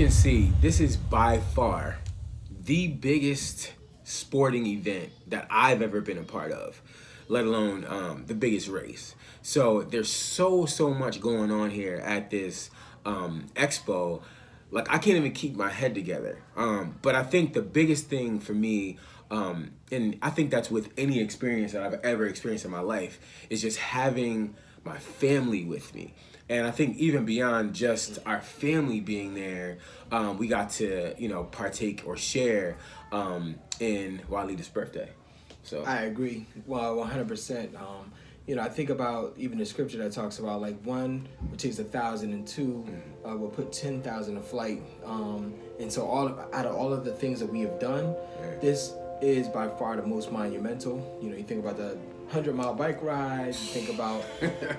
See, this is by far the biggest sporting event that I've ever been a part of, let alone the biggest race. So there's so much going on here at this expo. Like, I can't even keep my head together. But I think the biggest thing for me, and I think that's with any experience that I've ever experienced in my life, is just having my family with me. And I think even beyond just our family being there, we got to, partake or share in Walid's birthday. So I agree. Well, 100%. I think about even the scripture that talks about, like, one will chase 1,000 and two will put 10,000 to flight. And so out of all of the things that we have done, this is by far the most monumental. You think about the 100-mile bike ride. You think about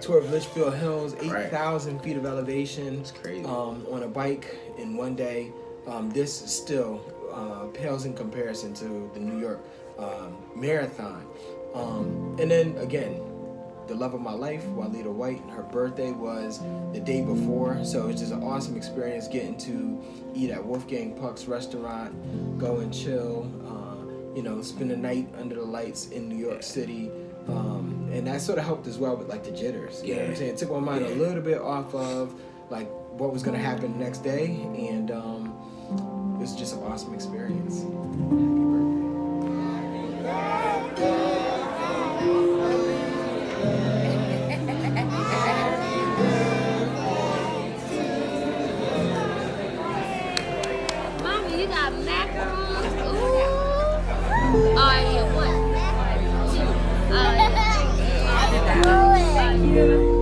Tour of Litchfield Hills, 8,000 feet of elevation. It's crazy. On a bike in one day. This still pales in comparison to the New York Marathon. And then again, the love of my life, Walida White, her birthday was the day before. So it's just an awesome experience getting to eat at Wolfgang Puck's restaurant, go and chill, spend the night under the lights in New York City. And that sort of helped as well with, like, the jitters. You know what I'm saying? It took my mind a little bit off of, like, what was going to happen the next day. And it was just an awesome experience. Happy birthday. Mommy, you got macarons? Ooh. Yeah, one. Thank you.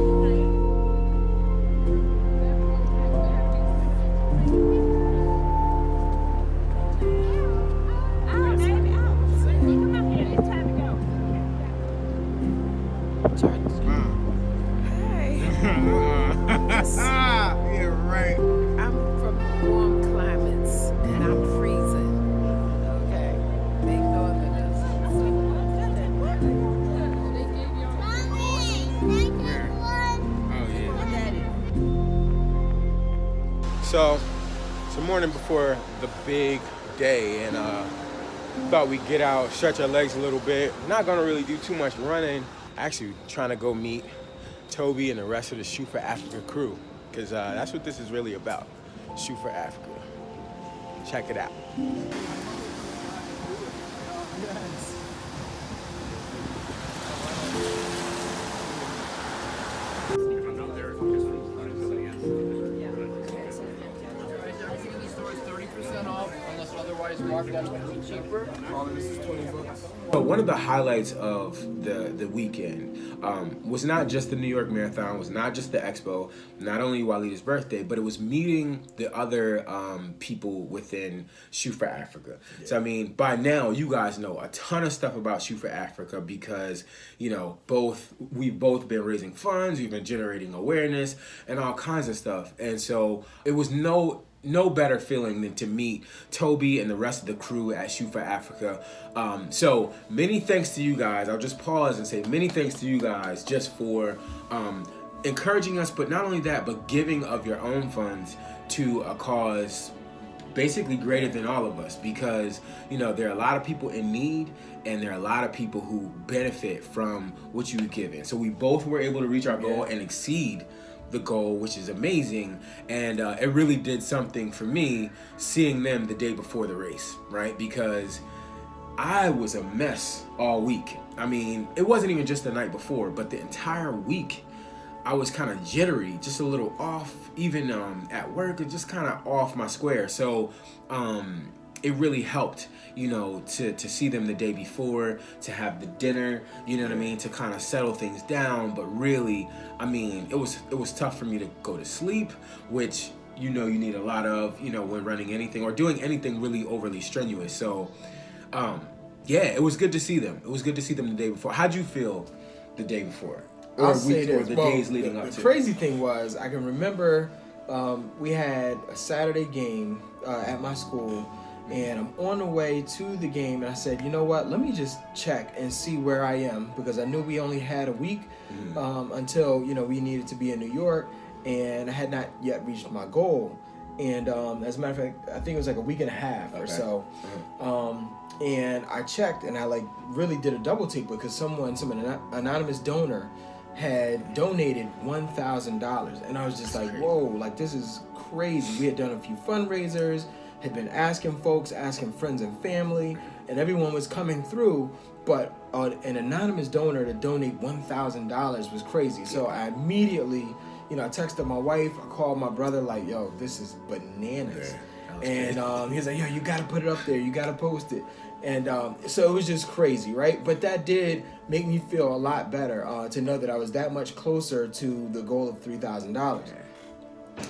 Yeah, right. I'm from warm climates and I'm freezing. Okay, big northerners. So, it's the morning before the big day, and thought we'd get out, stretch our legs a little bit. Not gonna really do too much running. Actually, trying to go meet Toby and the rest of the Shoot for Africa crew, because that's what this is really about. Shoot for Africa. Check it out. otherwise marked that would be cheaper. All of this is $20. But one of the highlights of the weekend was not just the New York Marathon, was not just the expo, not only Walid's birthday, but it was meeting the other people within Shoot for Africa. Yeah. So I mean, by now you guys know a ton of stuff about Shoot for Africa because we've both been raising funds, we've been generating awareness and all kinds of stuff, and so it was no better feeling than to meet Toby and the rest of the crew at Shoot for Africa. So many thanks to you guys. I'll just pause and say many thanks to you guys just for encouraging us, but not only that, but giving of your own funds to a cause basically greater than all of us, because there are a lot of people in need and there are a lot of people who benefit from what you've given. So we both were able to reach our goal and exceed the goal, which is amazing, and it really did something for me seeing them the day before the race, right? Because I was a mess all week. I mean, it wasn't even just the night before, but the entire week I was kind of jittery, just a little off, even at work, and just kind of off my square. So it really helped, to see them the day before, to have the dinner, you know what I mean, to kind of settle things down. But really, I mean, it was tough for me to go to sleep, which you need a lot of, when running anything or doing anything really overly strenuous. So it was good to see them. It was good to see them the day before. How'd you feel the day before? Or the days leading up to? The crazy thing was, I can remember we had a Saturday game at my school, and I'm on the way to the game, and I said, you know what, let me just check and see where I am, because I knew we only had a week until, we needed to be in New York, and I had not yet reached my goal. And as a matter of fact, I think it was like a week and a half or so. And I checked, and I really did a double take, because some anonymous donor had donated $1,000, and I was just like, whoa, this is crazy. We had done a few fundraisers, had been asking friends and family, and everyone was coming through, but an anonymous donor to donate $1,000 was crazy. So I immediately, I texted my wife, I called my brother, yo, this is bananas. And he was like, yo, you gotta put it up there, you gotta post it. And so it was just crazy, right? But that did make me feel a lot better to know that I was that much closer to the goal of $3,000.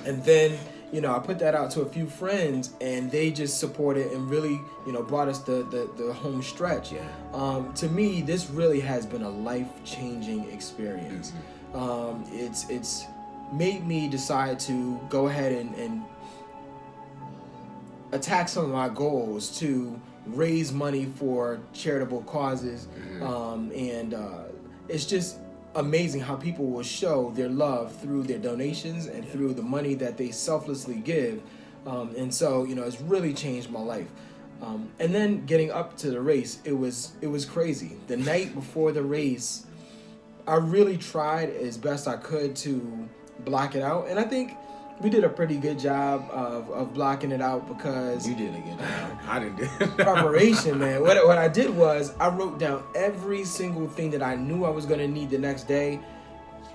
And then, I put that out to a few friends, and they just supported and really, brought us the home stretch. To me, this really has been a life-changing experience. It's made me decide to go ahead and attack some of my goals to raise money for charitable causes, and it's just amazing how people will show their love through their donations and through the money that they selflessly give, and so it's really changed my life. And then getting up to the race, it was crazy. The night before the race, I really tried as best I could to block it out, and I think we did a pretty good job of blocking it out, because you did a good job. I didn't do it. Preparation, man. What I did was I wrote down every single thing that I knew I was going to need the next day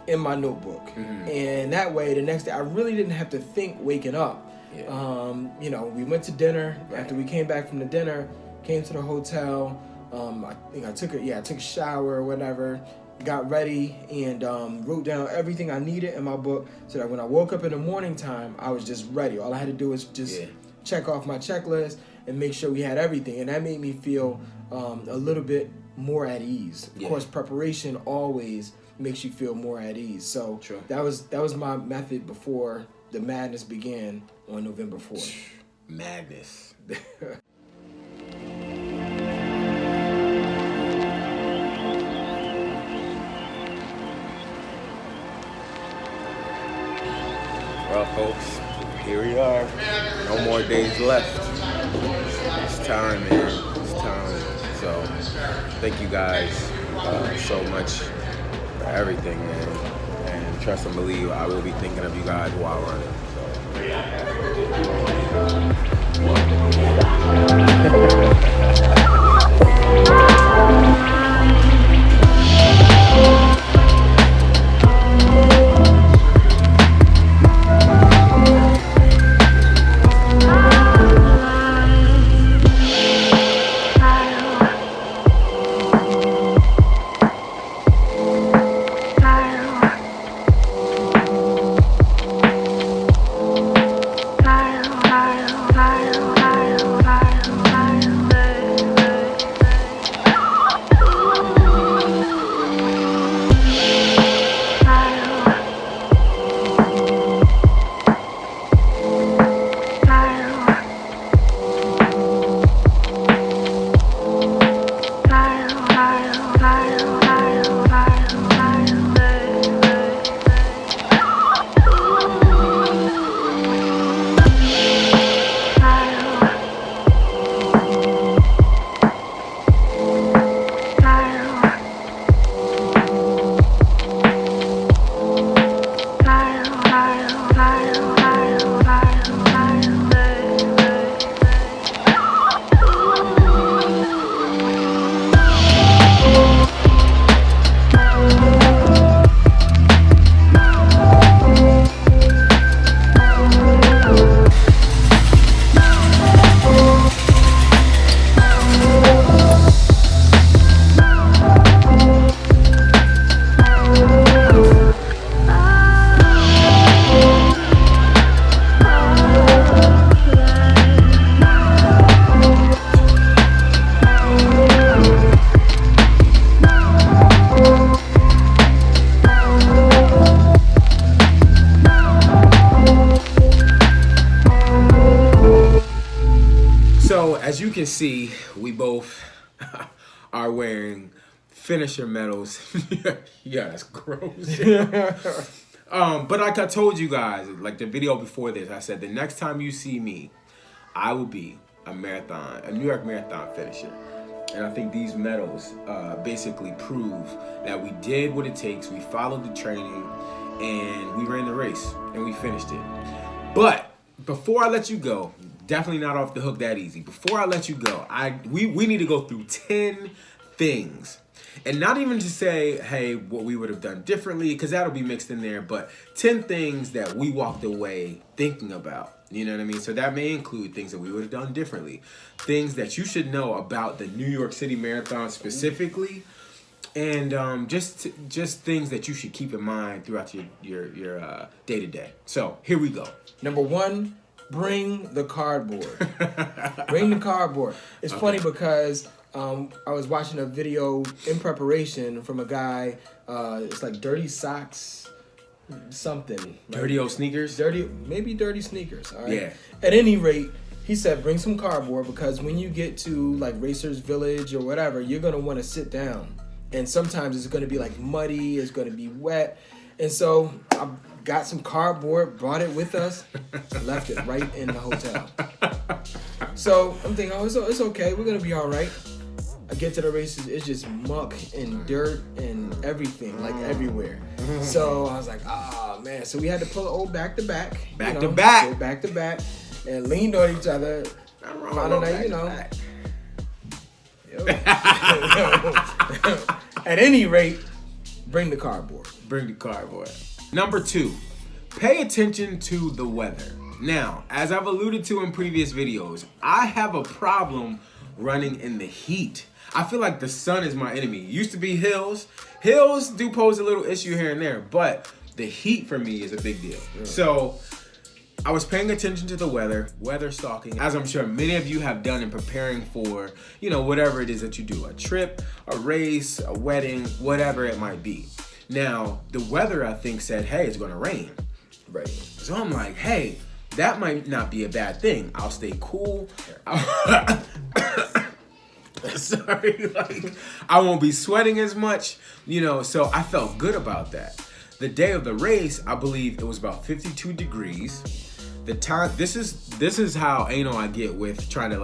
in my notebook, and that way the next day I really didn't have to think waking up. We went to dinner. After we came back from the dinner, came to the hotel. I think I took a shower or whatever. Got ready and wrote down everything I needed in my book, so that when I woke up in the morning time, I was just ready. All I had to do was just check off my checklist and make sure we had everything, and that made me feel a little bit more at ease. Of course, preparation always makes you feel more at ease. So that was my method before the madness began on November 4th. Madness. Well, folks, here we are. No more days left. It's time, man. It's time. So, thank you guys so much for everything, man. And trust and believe, I will be thinking of you guys while running. So as you can see, we both are wearing finisher medals. Yeah, that's gross. But like I told you guys, like the video before this, I said the next time you see me, I will be a New York Marathon finisher. And I think these medals basically prove that we did what it takes. We followed the training and we ran the race and we finished it. But before I let you go, definitely not off the hook that easy. Before I let you go, we need to go through 10 things. And not even to say, hey, what we would have done differently, because that'll be mixed in there, but 10 things that we walked away thinking about. You know what I mean? So that may include things that we would have done differently. Things that you should know about the New York City Marathon specifically. And just things that you should keep in mind throughout your day-to-day. So here we go. Number 1, bring the cardboard. Bring the cardboard. It's funny because I was watching a video in preparation from a guy. It's like Dirty Socks something. Dirty old sneakers? Maybe Dirty Sneakers. All right? Yeah. At any rate, he said bring some cardboard because when you get to like Racers Village or whatever, you're going to want to sit down. And sometimes it's going to be like muddy, it's going to be wet. And so I got some cardboard, brought it with us, left it right in the hotel. So I'm thinking, oh, it's okay. We're going to be all right. I get to the races, it's just muck and dirt and everything, like everywhere. So I was like, oh, man. So we had to pull the old back to back. Back to back. Back to back. And leaned on each other. At any rate, bring the cardboard. Bring the cardboard. Number 2, pay attention to the weather. Now, as I've alluded to in previous videos, I have a problem running in the heat. I feel like the sun is my enemy. It used to be hills. Hills do pose a little issue here and there, but the heat for me is a big deal. Yeah. So I was paying attention to the weather stalking, as I'm sure many of you have done in preparing for, whatever it is that you do, a trip, a race, a wedding, whatever it might be. Now, the weather, I think, said, hey, it's going to rain. Right. So I'm like, hey, that might not be a bad thing. I'll stay cool. Sorry, I won't be sweating as much, so I felt good about that. The day of the race, I believe it was about 52 degrees. The time, this is how anal I get with trying to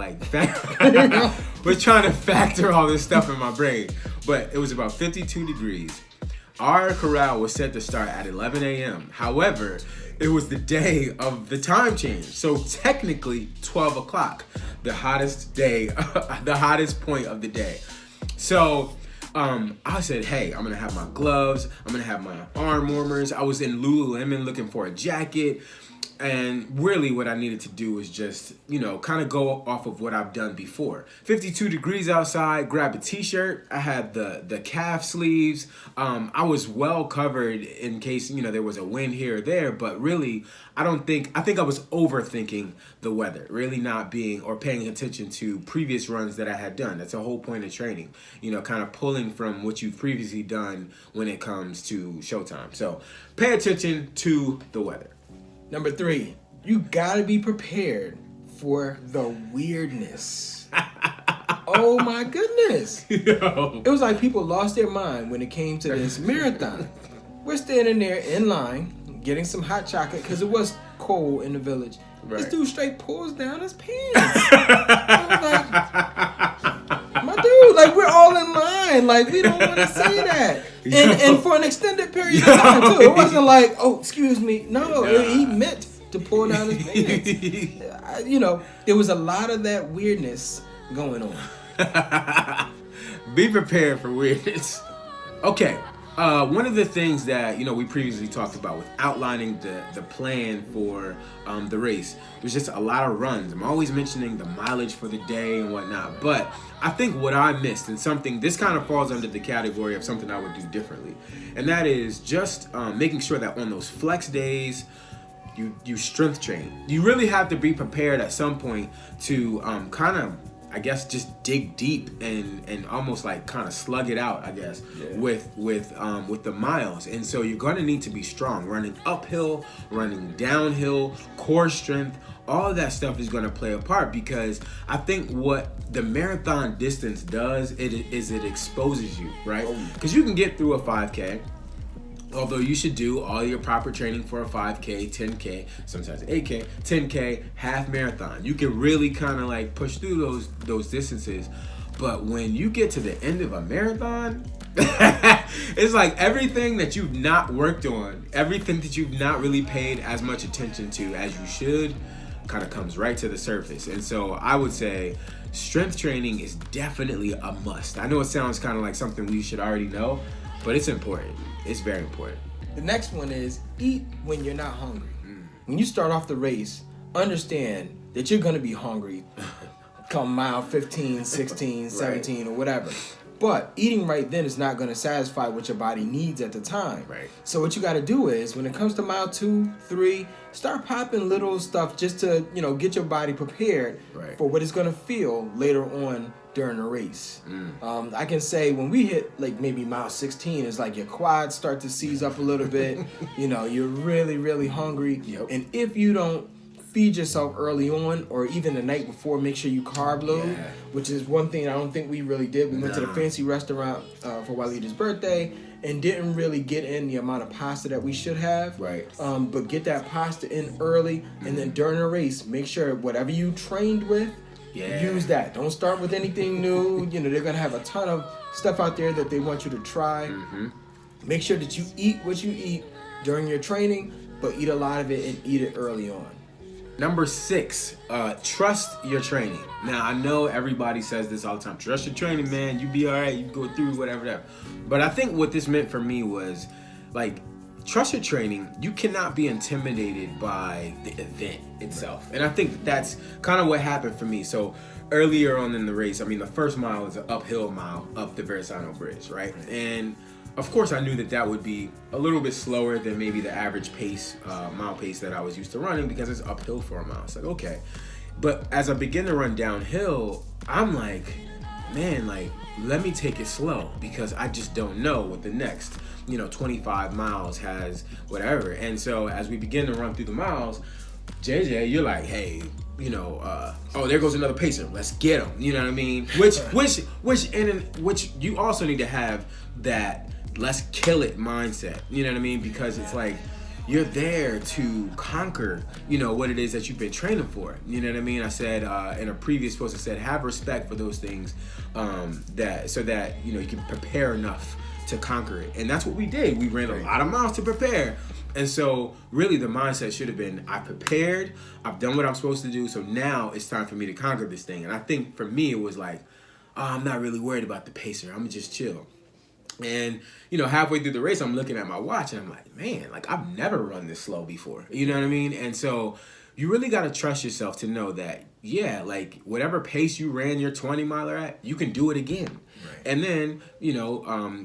trying to factor all this stuff in my brain. But it was about 52 degrees. Our corral was set to start at 11 a.m. However, it was the day of the time change. So technically 12 o'clock, the hottest point of the day. So I said, hey, I'm gonna have my gloves, I'm gonna have my arm warmers. I was in Lululemon looking for a jacket. And really what I needed to do was just, kind of go off of what I've done before. 52 degrees outside, grab a t-shirt. I had the calf sleeves. I was well covered in case, there was a wind here or there. But really, I think I was overthinking the weather, really not being or paying attention to previous runs that I had done. That's the whole point of training, kind of pulling from what you've previously done when it comes to showtime. So pay attention to the weather. Number 3, you gotta be prepared for the weirdness. Oh my goodness. Yo. It was like people lost their mind when it came to this marathon. We're standing there in line, getting some hot chocolate, because it was cold in the village. Right. This dude straight pulls down his pants. I was like, my dude, we're all in line. We don't want to see that. And for an extended period of time, too. It wasn't like, oh, excuse me. No, he meant to pull down his pants. There was a lot of that weirdness going on. Be prepared for weirdness. Okay. One of the things that, we previously talked about with outlining the plan for the race was just a lot of runs. I'm always mentioning the mileage for the day and whatnot, but I think what I missed and this kind of falls under the category of something I would do differently, and that is just making sure that on those flex days, you strength train. You really have to be prepared at some point to I guess just dig deep and almost like kind of slug it out, I guess, Yeah. with the miles. And so you're gonna need to be strong, running uphill, running downhill, core strength. All of that stuff is gonna play a part, because I think what the marathon distance does is it exposes you, right? Because you can get through a 5K. Although you should do all your proper training for a 5K, 10K, sometimes 8K, 10K, half marathon. You can really kind of like push through those distances. But when you get to the end of a marathon, it's like everything that you've not worked on, everything that you've not really paid as much attention to as you should, kind of comes right to the surface. And so I would say strength training is definitely a must. I know it sounds kind of like something we should already know, but it's important. It's very important. The next one is eat when you're not hungry. When you start off the race, understand that you're going to be hungry come mile 15, 16, 17, or whatever. But eating right then is not going to satisfy what your body needs at the time. Right. So what you got to do is, when it comes to mile 2, 3, start popping little stuff just to, get your body prepared for what it's going to feel later on during the race. I can say when we hit like maybe mile 16, it's like your quads start to seize up a little bit. You're really, really hungry. Yep. And if you don't feed yourself early on, or even the night before, make sure you carb load, which is one thing I don't think we really did. We went to the fancy restaurant for Walid's birthday and didn't really get in the amount of pasta that we should have. Right. But get that pasta in early, and then during the race, make sure whatever you trained with, use that. Don't start with anything new. They're gonna have a ton of stuff out there that they want you to try. Make sure that you eat what you eat during your training, but eat a lot of it and eat it early on. Number 6, trust your training. Now, I know everybody says this all the time. Trust your training, man. You be all right. You go through whatever. But I think what this meant for me was, like, trust your training. You cannot be intimidated by the event itself. And I think that's kind of what happened for me. So earlier on in the race, the first mile is an uphill mile up the Verrazano Bridge, right? And of course, I knew that would be a little bit slower than maybe the average pace, mile pace that I was used to running, because it's uphill for a mile. It's like, okay. But as I begin to run downhill, I'm like, man, like, let me take it slow, because I just don't know what the next, 25 miles has, whatever. And so as we begin to run through the miles, JJ, you're like, hey, oh, there goes another pacer. Let's get him. You know what I mean? Which you also need to have that let's kill it mindset. You know what I mean? Because it's like you're there to conquer, what it is that you've been training for. You know what I mean? I said in a previous post, I said have respect for those things, so that you can prepare enough to conquer it. And that's what we did. We ran a lot of miles to prepare. And so really the mindset should have been, I prepared, I've done what I'm supposed to do, so now it's time for me to conquer this thing. And I think for me it was like, oh, I'm not really worried about the pacer. I'm gonna just chill. And, halfway through the race, I'm looking at my watch and I'm like, man, like I've never run this slow before. You know what I mean? And so you really got to trust yourself to know that, like whatever pace you ran your 20 miler at, you can do it again. Right. And then,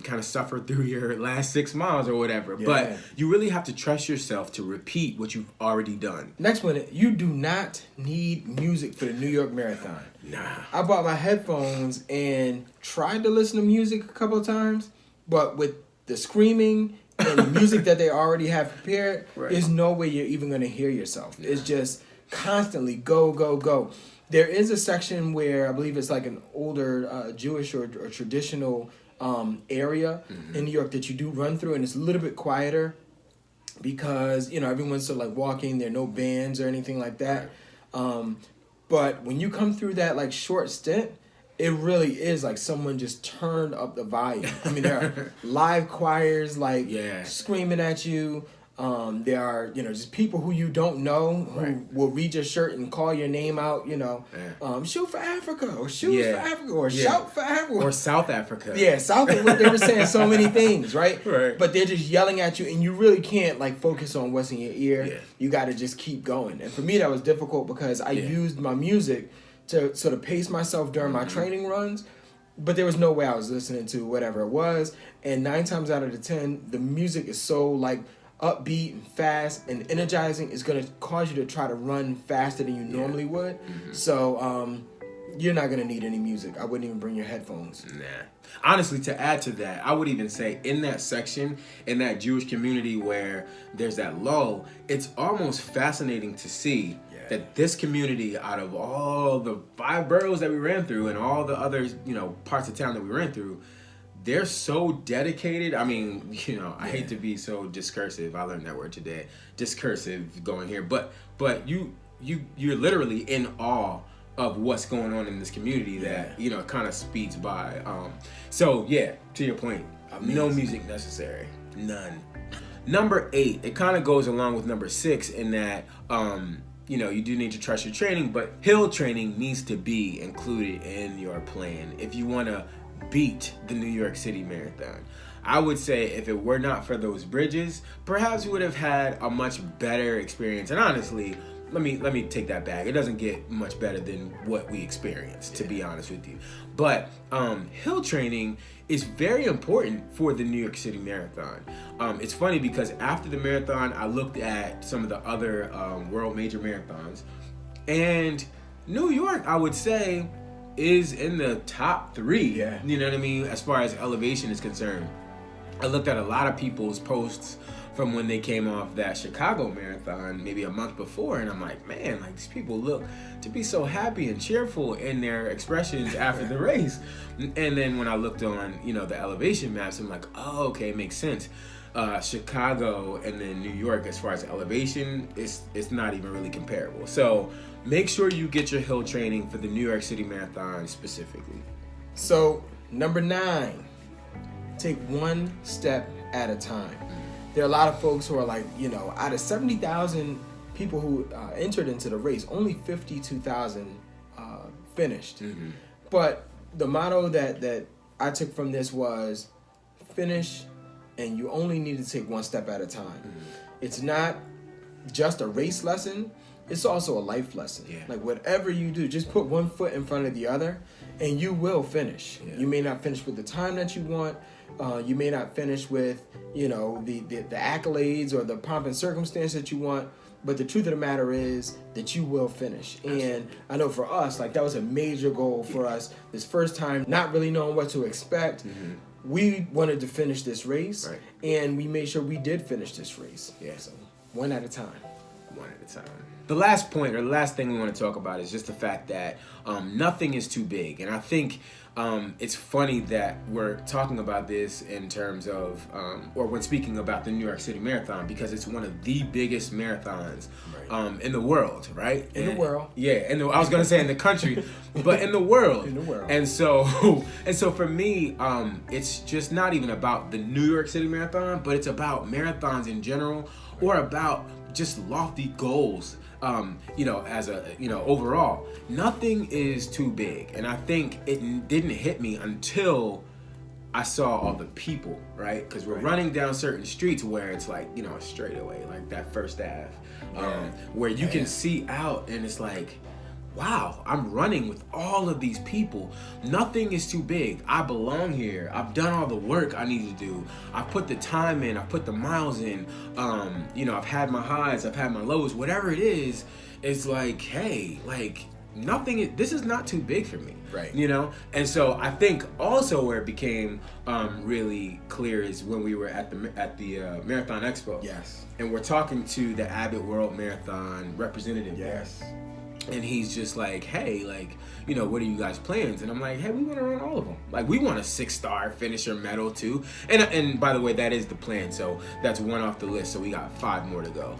kind of suffer through your last 6 miles or whatever. Yeah. But you really have to trust yourself to repeat what you've already done. Next one, you do not need music for the New York Marathon. Nah. I bought my headphones and tried to listen to music a couple of times, but with the screaming and the music that they already have prepared, there's no way you're even going to hear yourself. Nah. It's just constantly go, go, go. There is a section where I believe it's like an older Jewish or traditional area in New York that you do run through, and it's a little bit quieter because, everyone's sort of like walking. There are no bands or anything like that. But when you come through that like short stint, it really is like someone just turned up the volume. There are live choirs like screaming at you. There are, just people who you don't know who will read your shirt and call your name out, shoot for Africa, or shoot for Africa, or shout for Africa. Or South Africa. Yeah, South Africa. They were saying so many things, right? But they're just yelling at you, and you really can't like focus on what's in your ear. Yeah. You got to just keep going. And for me, that was difficult because I used my music to sort of pace myself during my training runs. But there was no way I was listening to whatever it was. And 9 times out of the 10, the music is so like upbeat and fast and energizing, is going to cause you to try to run faster than you normally would. So you're not gonna need any music. I wouldn't even bring your headphones. Nah. Honestly, to add to that, I would even say in that section, in that Jewish community where there's that lull, it's almost fascinating to see that this community, out of all the 5 boroughs that we ran through and all the other, parts of town that we ran through, they're so dedicated. I mean, I hate to be so discursive. I learned that word today. Discursive going here. But you're literally in awe of what's going on in this community that, kind of speeds by. So yeah, to your point, no music necessary. None. Number 8, it kind of goes along with number 6 in that, you do need to trust your training, but hill training needs to be included in your plan if you want to beat the New York City Marathon. I would say if it were not for those bridges, perhaps we would have had a much better experience. And honestly, let me take that back. It doesn't get much better than what we experienced, to be honest with you. But hill training is very important for the New York City Marathon. It's funny because after the marathon, I looked at some of the other world major marathons, and New York, I would say, is in the top 3. Yeah. You know what I mean? As far as elevation is concerned. I looked at a lot of people's posts from when they came off that Chicago marathon maybe a month before, and I'm like, man, like these people look to be so happy and cheerful in their expressions after the race. And then when I looked on, the elevation maps, I'm like, oh, okay, it makes sense. Chicago and then New York, as far as elevation, it's not even really comparable. So make sure you get your hill training for the New York City Marathon specifically. So number 9, take one step at a time. There are a lot of folks who are like, out of 70,000 people who entered into the race, only 52,000 finished. Mm-hmm. But the motto that I took from this was finish, and you only need to take one step at a time. Mm-hmm. It's not just a race lesson, it's also a life lesson. Yeah. Like whatever you do, just put one foot in front of the other and you will finish. Yeah. You may not finish with the time that you want. You may not finish with, the accolades or the pomp and circumstance that you want, but the truth of the matter is that you will finish. And I know for us, like that was a major goal for us this first time, not really knowing what to expect. Mm-hmm. We wanted to finish this race, right, and we made sure we did finish this race. Yeah, so one at a time. One at a time. The last point, or the last thing we want to talk about is just the fact that nothing is too big. And I think it's funny that we're talking about this in terms of, or when speaking about the New York City Marathon, because it's one of the biggest marathons in the world, right? The world. Yeah, I was going to say in the country, but in the world. In the world. And so for me, it's just not even about the New York City Marathon, but it's about marathons in general, or about just lofty goals. As overall, nothing is too big. And I think it didn't hit me until I saw all the people, right? Because we're running down certain streets where it's like, a straightaway, like that First Ave, where you can see out and it's like, wow, I'm running with all of these people. Nothing is too big. I belong here. I've done all the work I need to do. I've put the time in. I've put the miles in. I've had my highs. I've had my lows. Whatever it is, it's like, hey, like nothing. This is not too big for me. Right. And so I think also where it became really clear is when we were at the Marathon Expo. Yes. And we're talking to the Abbott World Marathon representative. Yes. And he's just like, hey, like, what are you guys' plans? And I'm like, hey, we want to run all of them. Like, we want a 6-star finisher medal too. And by the way, that is the plan. So that's one off the list. So we got 5 more to go.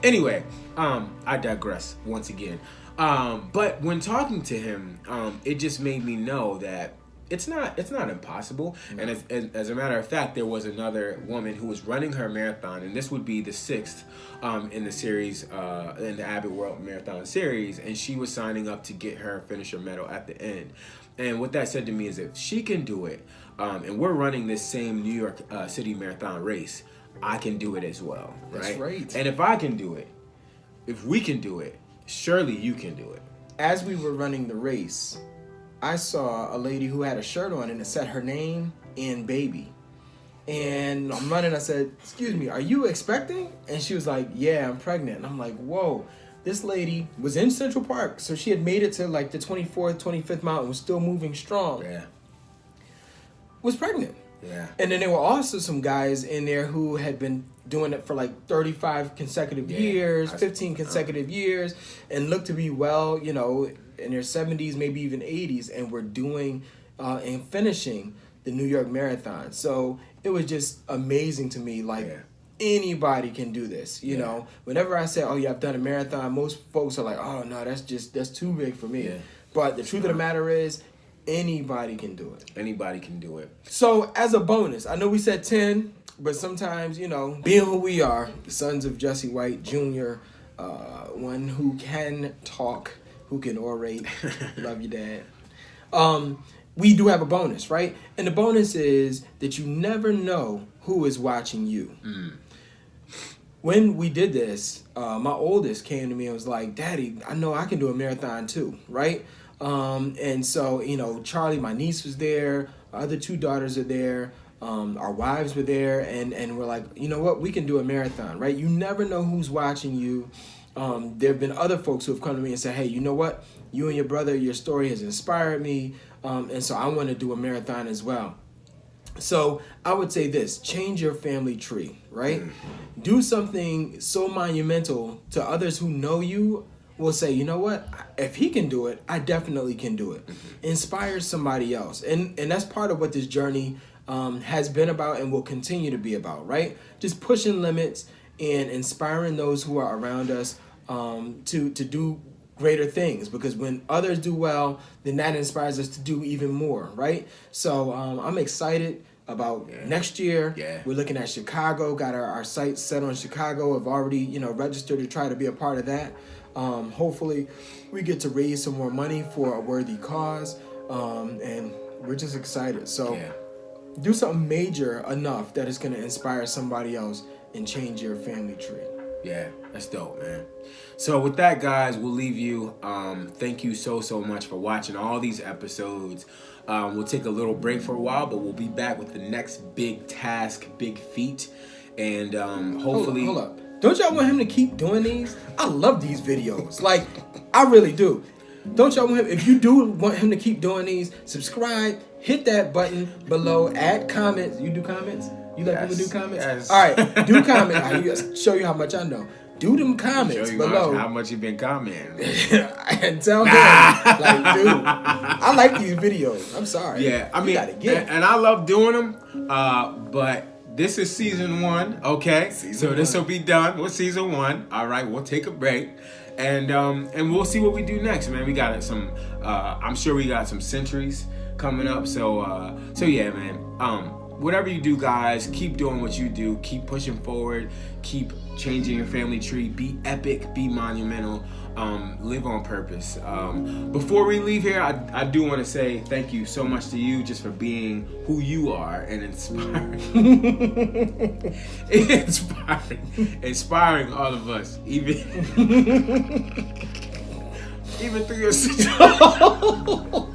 Anyway, I digress once again. But when talking to him, it just made me know that it's not impossible. Mm-hmm. And as a matter of fact, there was another woman who was running her marathon, and this would be the 6th in the series, in the Abbott World Marathon series, and she was signing up to get her finisher medal at the end. And what that said to me is if she can do it, and we're running this same New York City Marathon race, I can do it as well. Right? That's right. And if I can do it, if we can do it, surely you can do it. As we were running the race, I saw a lady who had a shirt on and it said her name and baby. And I'm running, I said, excuse me, are you expecting? And she was like, yeah, I'm pregnant. And I'm like, whoa. This lady was in Central Park, so she had made it to like the 24th, 25th mountain, was still moving strong. Yeah. Was pregnant. Yeah. And then there were also some guys in there who had been doing it for like 35 consecutive years, 15 consecutive years, and looked to be well, you know, in their 70s, maybe even 80s, and were doing and finishing the New York Marathon. So it was just amazing to me, like anybody can do this, you know. Whenever I say, oh yeah, I've done a marathon, most folks are like, oh no, that's too big for me. But the truth of the matter is, anybody can do it. Anybody can do it. So as a bonus, I know we said 10, but sometimes, you know, being who we are, the sons of Jesse White Jr., one who can talk, who can orate, love you, Dad. We do have a bonus, right? And the bonus is that you never know who is watching you. When we did this, my oldest came to me and was like, Daddy, I know I can do a marathon too, right? And so, you know, Charlie, my niece, was there. Our other two daughters are there. Our wives were there. And we're like, you know what? We can do a marathon, right? You never know who's watching you. There have been other folks who have come to me and said, hey, you know what? You and your brother, your story has inspired me. And so I want to do a marathon as well. So I would say this: change your family tree, right? Do something so monumental to others who know you. Will say, you know what? If he can do it, I definitely can do it. Inspire somebody else. And that's part of what this journey has been about and will continue to be about, right? Just pushing limits and inspiring those who are around us to do greater things. Because when others do well, then that inspires us to do even more, right? So I'm excited about next year. We're looking at Chicago, got our sights set on Chicago. Have already, you know, registered to try to be a part of that. Hopefully we get to raise some more money for a worthy cause, and we're just excited. So do something major enough that it's going to inspire somebody else and change your family tree. Yeah, that's dope, man. So with that, guys, we'll leave you. Thank you so much for watching all these episodes. We'll take a little break for a while, but we'll be back with the next big task, big feat, and hopefully... Hold up. Don't y'all want him to keep doing these? I love these videos. Like, I really do. Don't y'all want him, if you do want him to keep doing these, subscribe, hit that button below, add comments. You do comments? You let people do comments? Yes. All right, do comments. I'll show you how much I know. Do them comments below. How much you been commenting. And tell him, like, dude, I like these videos. I'm sorry. Yeah, I You mean, gotta get and I love doing them, but... This is season 1, okay? So this will be done with season 1. All right, we'll take a break, and we'll see what we do next, man. We got some. I'm sure we got some centuries coming up. So yeah, man. Whatever you do, guys, keep doing what you do. Keep pushing forward. Keep changing your family tree. Be epic. Be monumental. Live on purpose. Before we leave here, I do want to say thank you so much to you just for being who you are and inspiring all of us, even through your situation.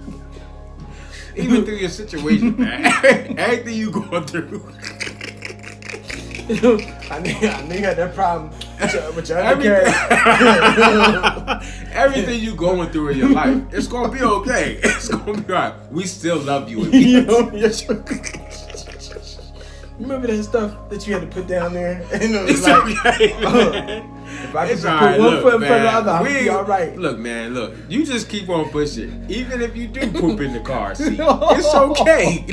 Even through your situation, man. Everything you going through. I knew you had that problem with your undercarriage. Everything you going through in your life, it's gonna be okay. It's gonna be alright. We still love you. Remember that stuff that you had to put down there? And it was It's like, okay. if I could It's just alright. put one Look, foot in front of the man, other, I'll be all right. Look, man, look. You just keep on pushing. Even if you do poop in the car seat, it's okay.